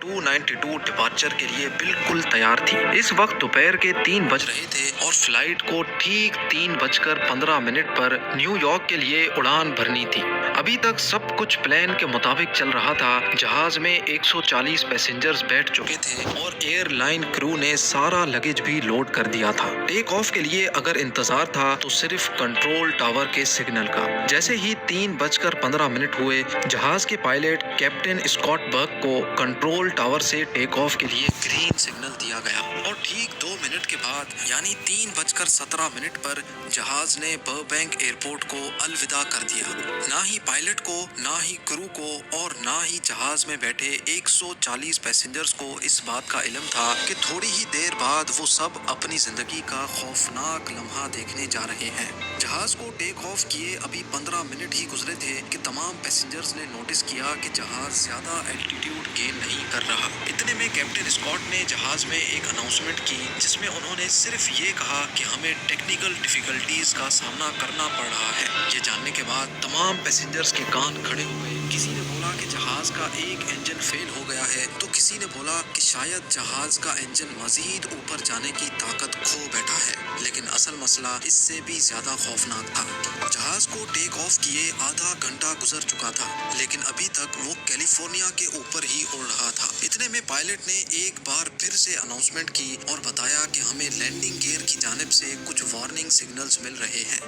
292 departure के लिए बिल्कुल तैयार थी। इस वक्त दोपहर के 3 बज रहे थे और फ्लाइट को ठीक 3:15 पर न्यूयॉर्क के लिए उड़ान भरनी थी। अभी तक सब कुछ प्लान के मुताबिक चल रहा था। जहाज में 140 पैसेंजर्स बैठ चुके थे और एयरलाइन क्रू ने सारा लगेज भी लोड कर दिया था। टेक ऑफ के लिए अगर इंतजार था तो सिर्फ कंट्रोल टावर के सिग्नल का। जैसे ही 3:15 हुए, जहाज के पायलट कैप्टन स्कॉट बर्ग को कंट्रोल टावर से टेक ऑफ के लिए ग्रीन सिग्नल दिया गया और ठीक 2 मिनट के बाद यानी 3:17 पर जहाज ने बर्बैंक एयरपोर्ट को अलविदा कर दिया। ना ही पायलट को, ना ही क्रू को और ना ही जहाज में बैठे 140 पैसेंजर्स को इस बात का इल्म था कि थोड़ी ही देर बाद वो सब अपनी जिंदगी का खौफनाक लम्हा देखने जा रहे हैं। जहाज को टेक ऑफ किए अभी 15 मिनट ही गुजरे थे कि तमाम पैसेंजर्स ने नोटिस किया कि जहाज ज्यादा एल्टीट्यूड गेन नहीं कर रहा। इतने में कैप्टन स्कॉट ने जहाज में एक अनाउंसमेंट की जिसमें उन्होंने सिर्फ ये कहा कि हमें टेक्निकल डिफिकल्टीज का सामना करना पड़ रहा है। ये जानने के बाद तमाम पैसेंजर्स के कान खड़े हो गए। किसी ने बोला कि जहाज का एक इंजन फेल हो गया है तो किसी ने बोला कि शायद जहाज का इंजन मजीद ऊपर जाने की ताकत खो बैठा है। लेकिन असल मसला इससे भी ज्यादा खौफनाक था। जहाज को टेक ऑफ किए आधा घंटा गुजर चुका था लेकिन अभी तक वो कैलिफोर्निया के ऊपर ही उड़ रहा था। इतने में पायलट ने एक बार फिर से अनाउंसमेंट की और बताया कि हमें लैंडिंग गियर की जानिब से कुछ वार्निंग सिग्नल्स मिल रहे हैं।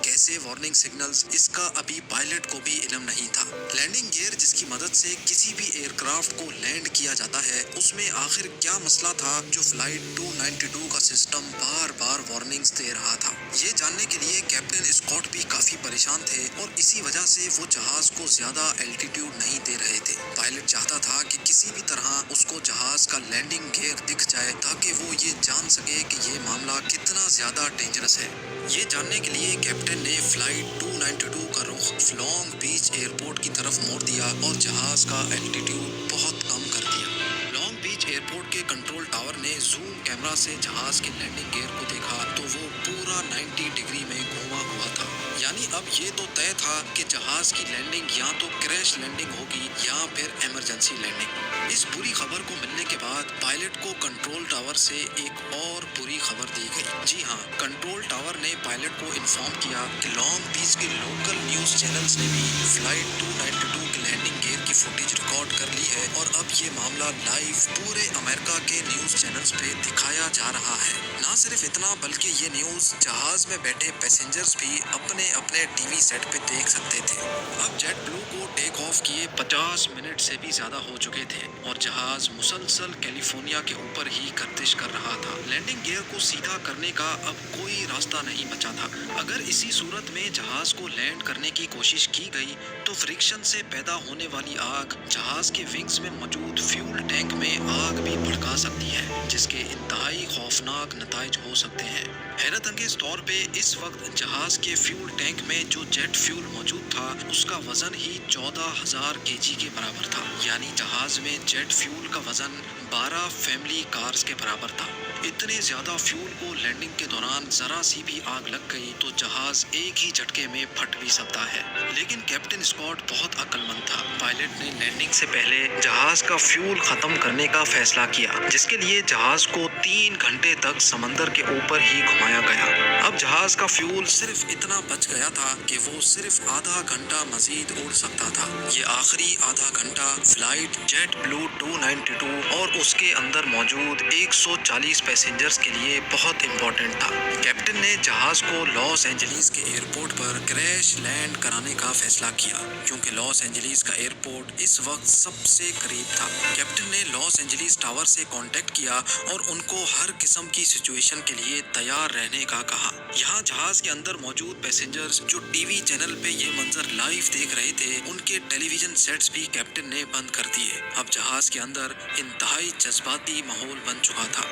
कैसे वार्निंग सिग्नल्स, इसका अभी पायलट को भी इल्म नहीं था। लैंडिंग गियर जिसकी मदद से किसी भी एयरक्राफ्ट को लैंड किया जाता है, उसमें आखिर क्या मसला था जो फ्लाइट 292 का सिस्टम बार बार वार्निंग्स दे रहा था। ये जानने के लिए कैप्टन स्कॉट भी काफी परेशान थे और इसी वजह से वो जहाज को ज्यादा एल्टीट्यूड नहीं दे रहे थे। पायलट चाहता था कि किसी भी तरह उसको जहाज का लैंडिंग गियर दिख जाए ताकि वो ये जान सके कि ये मामला कितना ज्यादा डेंजरस है। ये जानने के लिए कैप्टन ने फ्लाइट 292 का रुख लॉन्ग बीच एयरपोर्ट की तरफ मोड़ दिया और जहाज का एल्टीट्यूड बहुत कम कर दिया। लॉन्ग बीच एयरपोर्ट के कंट्रोल टावर ने जूम कैमरा से जहाज के लैंडिंग गियर को देखा तो वो पूरा 90 डिग्री में घुमा हुआ था। यानी अब ये तो तय था कि जहाज की लैंडिंग या तो क्रैश लैंडिंग होगी या फिर इमरजेंसी लैंडिंग। इस बुरी खबर को मिलने के बाद पायलट को कंट्रोल टावर से एक और बुरी खबर दी गई। जी हाँ, कंट्रोल टावर ने पायलट को इन्फॉर्म किया कि लॉन्ग बीच के लोकल न्यूज चैनल्स ने भी फ्लाइट 292 के लैंडिंग गियर की फुटेज रिकॉर्ड कर ली है और अब ये मामला लाइव पूरे अमेरिका के न्यूज चैनल्स पे दिखाया जा रहा है। ना सिर्फ इतना बल्कि ये न्यूज जहाज में बैठे पैसेंजर्स भी अपने अपने टीवी सेट पे देख सकते थे। अब जेट ब्लू को टेक ऑफ किए 50 मिनट से भी ज्यादा हो चुके थे और जहाज मुसलसल कैलिफोर्निया के ऊपर ही गर्दिश कर रहा था। लैंडिंग गियर को सीधा करने का अब कोई रास्ता नहीं बचा था। अगर इसी सूरत में जहाज को लैंड करने की कोशिश की गई तो फ्रिक्शन से पैदा होने वाली आग जहाज के विंग्स में मौजूद फ्यूल टैंक में आग भी भड़का सकती है जिसके इंतहाई खौफनाक नताइज हो सकते हैं। हैरत अंगेज तौर पे इस वक्त जहाज के फ्यूल टैंक में जो जेट फ्यूल मौजूद था उसका वजन ही 14,000 केजी के बराबर था। यानी जहाज में जेट फ्यूल का वजन 12 फैमिली कार्स के बराबर था। इतने ज्यादा फ्यूल को लैंडिंग के दौरान जरा सी भी आग लग गई तो जहाज एक ही झटके में फट भी सकता है। लेकिन कैप्टन स्कॉट बहुत अक्लमंद था। पायलट ने लैंडिंग से पहले जहाज का फ्यूल खत्म करने का फैसला किया जिसके लिए जहाज को 3 घंटे तक समंदर के ऊपर ही घुमाया गया। अब जहाज का फ्यूल सिर्फ इतना बच गया था कि वो सिर्फ आधा घंटा मजीद उड़ सकता था। ये आखिरी आधा घंटा फ्लाइट जेट ब्लू 292 और उसके अंदर मौजूद 140 पैसेंजर्स के लिए बहुत इम्पोर्टेंट था। कैप्टन ने जहाज को लॉस एंजलिस के एयरपोर्ट पर क्रैश लैंड कराने का फैसला किया क्योंकि लॉस एंजलिस का एयरपोर्ट इस वक्त सबसे करीब था। कैप्टन ने लॉस एंजलिस टावर से कांटेक्ट किया और उनको हर किस्म की सिचुएशन के लिए तैयार रहने का कहा। यहाँ जहाज के अंदर मौजूद पैसेंजर्स जो टीवी चैनल पे ये मंजर लाइव देख रहे थे उनके टेलीविजन सेट्स भी कैप्टन ने बंद कर दिए। अब जहाज के अंदर इंतहाई जज्बाती माहौल बन चुका था।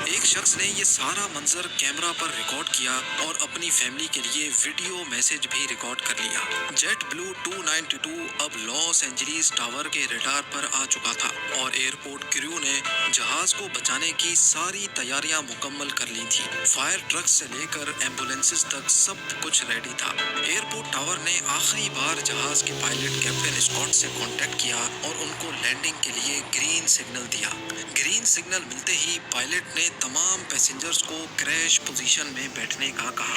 एक शख्स ने ये सारा मंजर कैमरा पर रिकॉर्ड किया और अपनी फैमिली के लिए वीडियो मैसेज भी रिकॉर्ड कर लिया। जेट ब्लू 292 अब लॉस एंजलिस टावर के रडार पर आ चुका था और एयरपोर्ट क्रू ने जहाज को बचाने की सारी तैयारियां मुकम्मल कर ली थी। फायर ट्रक से लेकर एम्बुलेंसेस तक सब कुछ रेडी था। एयरपोर्ट टावर ने आखिरी बार जहाज के पायलट कैप्टन स्कॉट से कांटेक्ट किया और उनको लैंडिंग के लिए ग्रीन सिग्नल दिया। ग्रीन सिग्नल मिलते ही पायलट ने तमाम पैसेंजर्स को क्रैश पोजीशन में बैठने का कहा।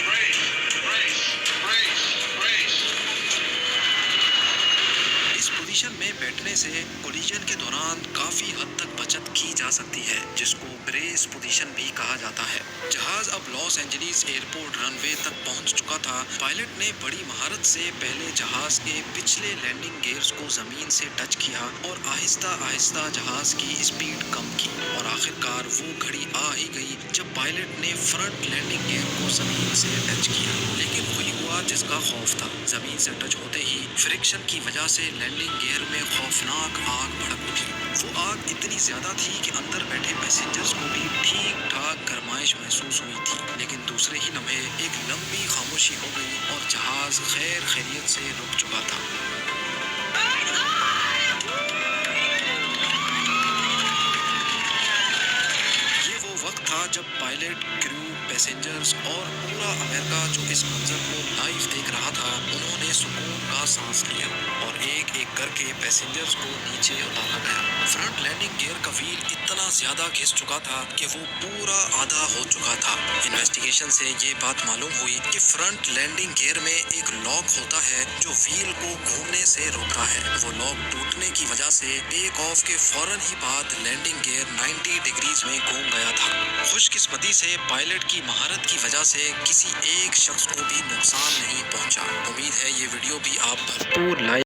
इस पोजीशन में बैठने से कोलिजन के दौरान काफी हद तक बचत की जा सकती है, जिसको ब्रेस पोजीशन भी कहा जाता है। जहाज अब लॉस एंजलिस एयरपोर्ट रनवे तक पहुंच चुका था। पायलट ने बड़ी महारत से पहले जहाज के पिछले लैंडिंग गियर्स को जमीन से टच किया और आहिस्ता आहिस्ता जहाज की स्पीड कम की और आखिरकार वो घड़ी आ ही गई जब पायलट ने फ्रंट लैंडिंग गियर को जमीन से टच किया। लेकिन वही हुआ जिसका खौफ था। जमीन से टच होते ही फ्रिक्शन की वजह से लैंडिंग गियर में खौफनाक आग भड़क उठी। वो आग इतनी ज्यादा थी कि अंदर बैठे पैसेंजर्स को भी ठीक ठाक गर्माइश महसूस हुई थी। लेकिन दूसरे ही लम्हे एक लंबी खामोशी हो गई और जहाज खैर खैरियत से रुक चुका था। ये वो वक्त था जब पायलट, क्रू, पैसेंजर्स और पूरा अमेरिका जो इस मंजर को लाइव देख रहा था, उन्होंने सुकून का सांस लिया और एक एक करके पैसेंजर्स को नीचे उतारा गया। फ्रंट लैंडिंग गियर का व्हील इतना ज्यादा घिस चुका था कि वो पूरा आधा हो चुका था। इन्वेस्टिगेशन से ये बात मालूम हुई कि फ्रंट लैंडिंग गियर में एक लॉक होता है जो व्हील को घूमने से रोकता है। वो लॉक टूटने की वजह से टेक ऑफ के फौरन ही बाद लैंडिंग गियर 90 डिग्रीज में घूम गया था। खुशकिस्मती से पायलट की महारत की वजह से किसी एक शख्स को भी नुकसान नहीं पहुंचा। उम्मीद है ये वीडियो भी आप भरपूर लाइक